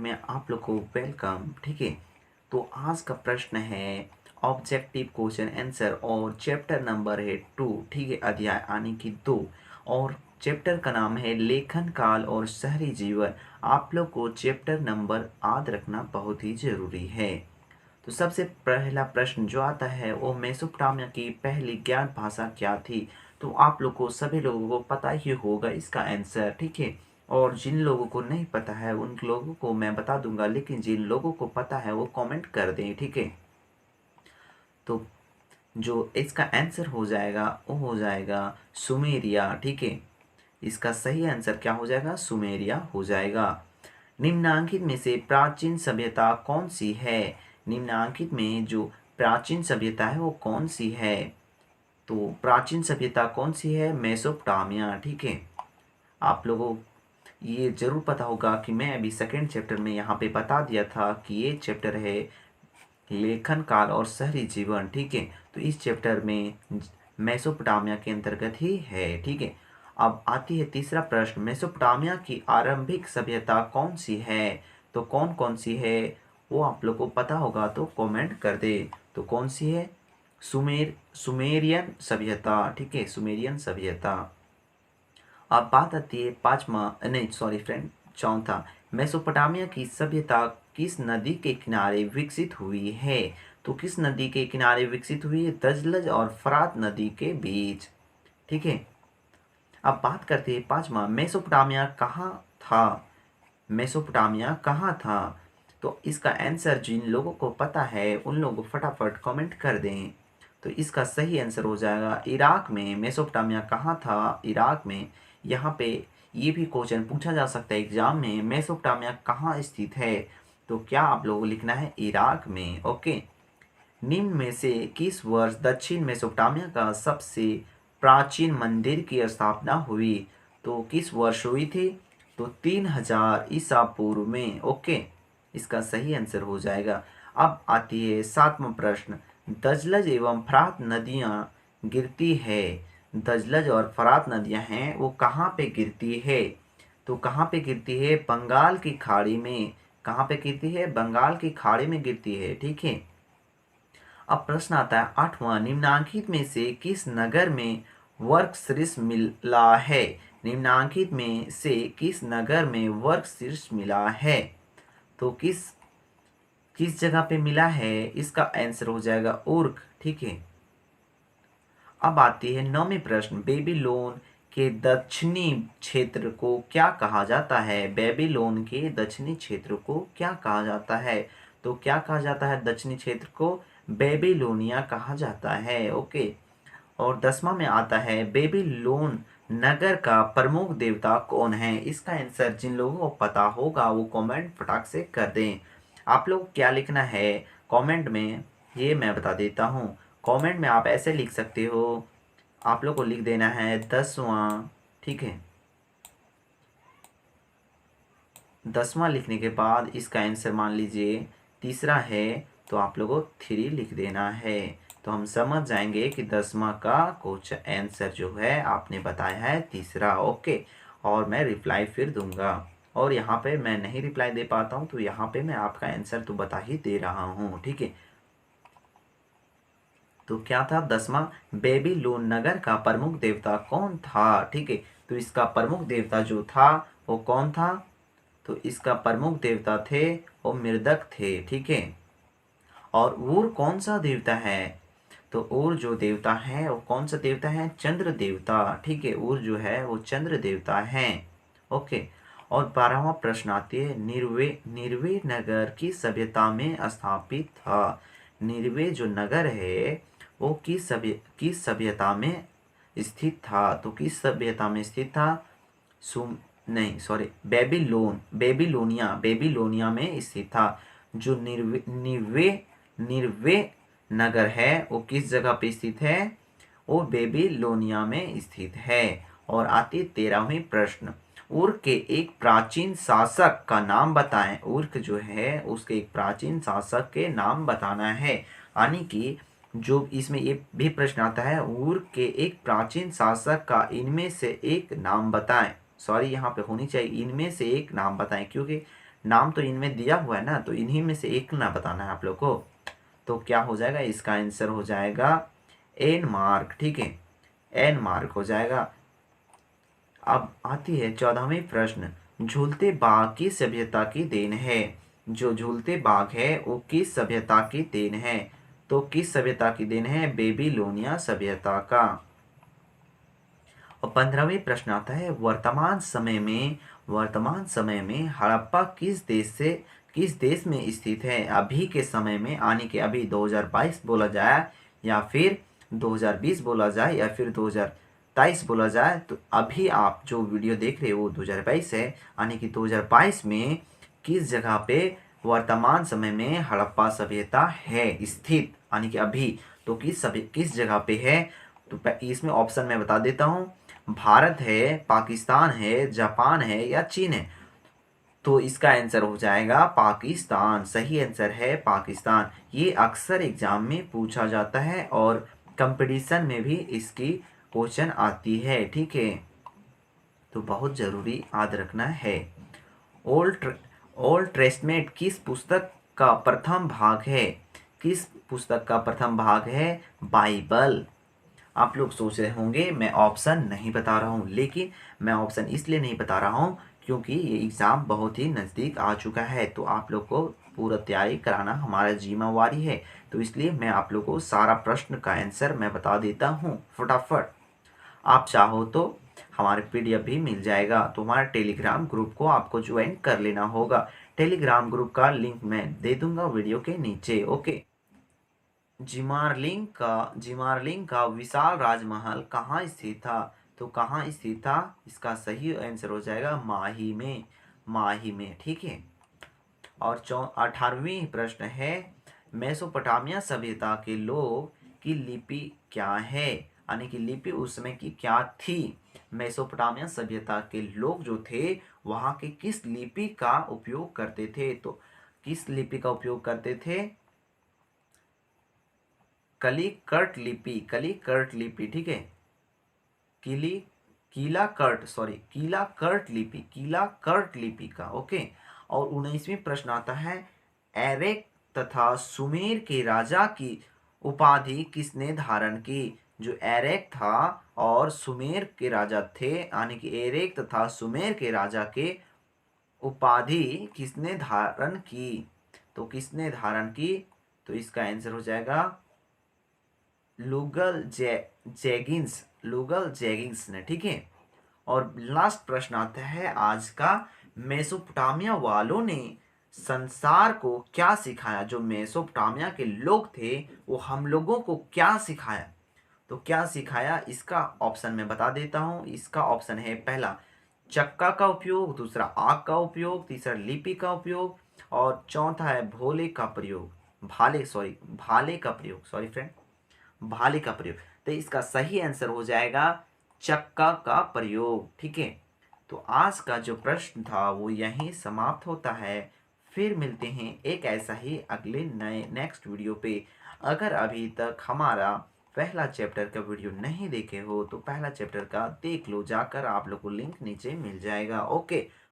में आप लोग को वेलकम। ठीक है, तो आज का प्रश्न है ऑब्जेक्टिव क्वेश्चन आंसर और चैप्टर नंबर है 2। ठीक है, अध्याय यानी कि 2 और चैप्टर का नाम है लेखन काल और शहरी जीवन। आप लोग को चैप्टर नंबर याद रखना बहुत ही ज़रूरी है। तो सबसे पहला प्रश्न जो आता है वो मेसोपोटामिया की पहली ज्ञात भाषा क्या थी। तो आप लोग को सभी लोगों को पता ही होगा इसका आंसर। ठीक है, और जिन लोगों को नहीं पता है उन लोगों को मैं बता दूंगा, लेकिन जिन लोगों को पता है वो कमेंट कर दें। ठीक है, तो जो इसका आंसर हो जाएगा वो हो जाएगा सुमेरिया। ठीक है, इसका सही आंसर क्या हो जाएगा? सुमेरिया हो जाएगा। निम्नांकित में से प्राचीन सभ्यता कौन सी है? निम्नांकित में जो प्राचीन सभ्यता है वो कौन सी है? तो प्राचीन सभ्यता कौन सी है? मेसोपोटामिया। ठीक है, आप लोगों ये जरूर पता होगा कि मैं अभी सेकेंड चैप्टर में यहाँ पे बता दिया था कि ये चैप्टर है लेखन काल और शहरी जीवन। ठीक है, तो इस चैप्टर में मेसोपोटामिया के अंतर्गत ही है। ठीक है, अब आती है तीसरा प्रश्न, मेसोपोटामिया की आरंभिक सभ्यता कौन सी है? तो कौन कौन सी है वो आप लोग को पता होगा तो कमेंट कर दे। तो कौन सी है? सुमेरियन सभ्यता। ठीक है, सुमेरियन सभ्यता। अब बात आती है पांचवा, नहीं सॉरी फ्रेंड, चौथा, मेसोपोटामिया की सभ्यता किस नदी के किनारे विकसित हुई है? तो किस नदी के किनारे विकसित हुई है? दजलज और फरात नदी के बीच। ठीक है, अब बात करते हैं पांचवा, मेसोपोटामिया कहाँ था? मेसोपोटामिया कहाँ था? तो इसका आंसर जिन लोगों को पता है उन लोगों को फटाफट कमेंट कर दें। तो इसका सही आंसर हो जाएगा इराक में। मेसोपोटामिया कहाँ था? इराक में। यहाँ पे ये भी क्वेश्चन पूछा जा सकता है एग्जाम में, मेसोपोटामिया कहाँ स्थित है? तो क्या आप लोगों को लिखना है? इराक में। ओके, निम्न में से किस वर्ष दक्षिण मेसोपोटामिया का सबसे प्राचीन मंदिर की स्थापना हुई? तो किस वर्ष हुई थी? तो 3000 ईसा पूर्व में। ओके, इसका सही आंसर हो जाएगा। अब आती है सातवां प्रश्न, दजलज एवं फरात नदियाँ गिरती है। दजलज और फरात नदियाँ हैं वो कहाँ पे गिरती है? तो कहाँ पे गिरती है? बंगाल की खाड़ी में। कहाँ पे गिरती है? बंगाल की खाड़ी में गिरती है। ठीक है, अब प्रश्न आता है आठवां, निम्नांकित में से किस नगर में वर्ग शीर्ष मिला है? निम्नांकित में से किस नगर में वर्ग शीर्ष मिला है? तो किस किस जगह पे मिला है? इसका आंसर हो जाएगा उर्क। ठीक है, अब आती है नौवीं प्रश्न, बेबीलोन के दक्षिणी क्षेत्र को क्या कहा जाता है? बेबीलोन के दक्षिणी क्षेत्र को क्या कहा जाता है? तो क्या कहा जाता है दक्षिणी क्षेत्र को? बेबीलोनिया कहा जाता है। ओके, और 10वां में आता है बेबीलोन नगर का प्रमुख देवता कौन है? इसका आंसर जिन लोगों को पता होगा वो कमेंट फटाक से कर दें। आप लोग क्या लिखना है कमेंट में ये मैं बता देता हूँ। कमेंट में आप ऐसे लिख सकते हो, आप लोग को लिख देना है 10वां। ठीक है, 10वां लिखने के बाद इसका आंसर मान लीजिए तीसरा है तो आप लोगों को 3 लिख देना है। तो हम समझ जाएंगे कि 10वां का कुछ आंसर जो है आपने बताया है तीसरा। ओके, और मैं रिप्लाई फिर दूंगा, और यहाँ पे मैं नहीं रिप्लाई दे पाता हूँ तो यहाँ पे मैं आपका आंसर तो बता ही दे रहा हूँ। ठीक है, तो क्या था 10वां, बेबीलोन नगर का प्रमुख देवता कौन था? ठीक है, तो इसका प्रमुख देवता जो था वो कौन था? तो इसका प्रमुख देवता थे वो मृदक थे। ठीक है, और ऊर कौन सा देवता है? तो ऊर जो देवता है वो कौन सा देवता है? चंद्र देवता। ठीक है, ऊर जो है वो चंद्र देवता है। ओके, और 12वां प्रश्न आती है, निर्वे नगर किस सभ्यता में स्थापित था? निर्वे जो नगर है वो किस सभ्यता में स्थित था? तो किस सभ्यता में स्थित था? सुम नहीं सॉरी, बेबीलोनिया में स्थित था। जो निर्वे नगर है वो किस जगह पे स्थित है? वो बेबीलोनिया में स्थित है। और आती 13वीं प्रश्न, उर्क के एक प्राचीन शासक का नाम बताएं। उर्क जो है उसके एक प्राचीन शासक के नाम बताना है। यानी कि जो इसमें ये भी प्रश्न आता है, उर्क के एक प्राचीन शासक का इनमें से एक नाम बताएं। सॉरी, यहाँ पे होनी चाहिए इनमें से एक नाम बताएं, क्योंकि नाम तो इनमें दिया हुआ है ना, तो इन्हीं में से एक ना बताना है आप लोग को। तो क्या हो जाएगा, इसका आंसर हो जाएगा एन मार्क, ठीक है, एन मार्क हो जाएगा। अब आती है 14वीं प्रश्न, झूलते बाघ की सभ्यता की देन है। जो झूलते बाघ है वो किस सभ्यता की देन है? तो किस सभ्यता की देन है? बेबीलोनिया सभ्यता का। और 15वीं प्रश्न आता है, वर्तमान समय में हड़प्पा किस देश में स्थित है? अभी के समय में, यानी कि अभी 2022 बोला जाए या फिर 2020 बोला जाए या फिर 2023 बोला जाए, तो अभी आप जो वीडियो देख रहे हो वो 2022 है, यानी कि 2022 में किस जगह पे वर्तमान समय में हड़प्पा सभ्यता है स्थित, यानी कि अभी, तो किस जगह पे है? तो इसमें ऑप्शन मैं बता देता हूँ, भारत है, पाकिस्तान है, जापान है या चीन है। तो इसका आंसर हो जाएगा पाकिस्तान। सही आंसर है पाकिस्तान। ये अक्सर एग्जाम में पूछा जाता है और कंपटीशन में भी इसकी क्वेश्चन आती है, ठीक है, तो बहुत जरूरी याद रखना है। ओल्ड ओल्ड टेस्टमेंट किस पुस्तक का प्रथम भाग है? किस पुस्तक का प्रथम भाग है? बाइबल। आप लोग सोच रहे होंगे मैं ऑप्शन नहीं बता रहा हूँ, लेकिन मैं ऑप्शन इसलिए नहीं बता रहा हूँ क्योंकि ये एग्ज़ाम बहुत ही नज़दीक आ चुका है, तो आप लोग को पूरा तैयारी कराना हमारा जिम्मेवारी है। तो इसलिए मैं आप लोग को सारा प्रश्न का आंसर मैं बता देता हूँ फटाफट। आप चाहो तो हमारे पीडीएफ भी मिल जाएगा, तो हमारे टेलीग्राम ग्रुप को आपको ज्वाइन कर लेना होगा। टेलीग्राम ग्रुप का लिंक मैं दे दूंगा वीडियो के नीचे, ओके। जिमारलिंग का विशाल राजमहल कहाँ स्थित था? तो कहाँ स्थित था? इसका सही आंसर हो जाएगा माही में, माही में, ठीक है। और 18वीं प्रश्न है, मेसोपोटामिया सभ्यता के लोग की लिपि क्या है? यानी कि लिपि उस समय की क्या थी? मेसोपोटामिया सभ्यता के लोग जो थे वहाँ के किस लिपि का उपयोग करते थे? तो किस लिपि का उपयोग करते थे? कलिकर्ट लिपि, ठीक है, किली कीला कर्ट लिपि का, ओके। और 19वीं प्रश्न आता है, एरेक तथा सुमेर के राजा की उपाधि किसने धारण की? जो एरेक था और सुमेर के राजा थे, यानी कि एरेक तथा सुमेर के राजा के उपाधि किसने धारण की? तो किसने धारण की? तो इसका आंसर हो जाएगा लुगल जैगिंस ने, ठीक है। और लास्ट प्रश्न आता है आज का, मेसोपोटामिया वालों ने संसार को क्या सिखाया? जो मेसोपोटामिया के लोग थे वो हम लोगों को क्या सिखाया? तो क्या सिखाया, इसका ऑप्शन मैं बता देता हूँ। इसका ऑप्शन है, पहला चक्का का उपयोग, दूसरा आग का उपयोग, तीसरा लिपि का उपयोग और चौथा है भाले का प्रयोग, सॉरी फ्रेंड, भाले का प्रयोग। तो इसका सही आंसर हो जाएगा चक्का का प्रयोग, ठीक है। तो आज का जो प्रश्न था वो यहीं समाप्त होता है। फिर मिलते हैं एक ऐसा ही अगले नए नेक्स्ट वीडियो पे। अगर अभी तक हमारा पहला चैप्टर का वीडियो नहीं देखे हो तो पहला चैप्टर का देख लो जाकर, आप लोग को लिंक नीचे मिल जाएगा, ओके।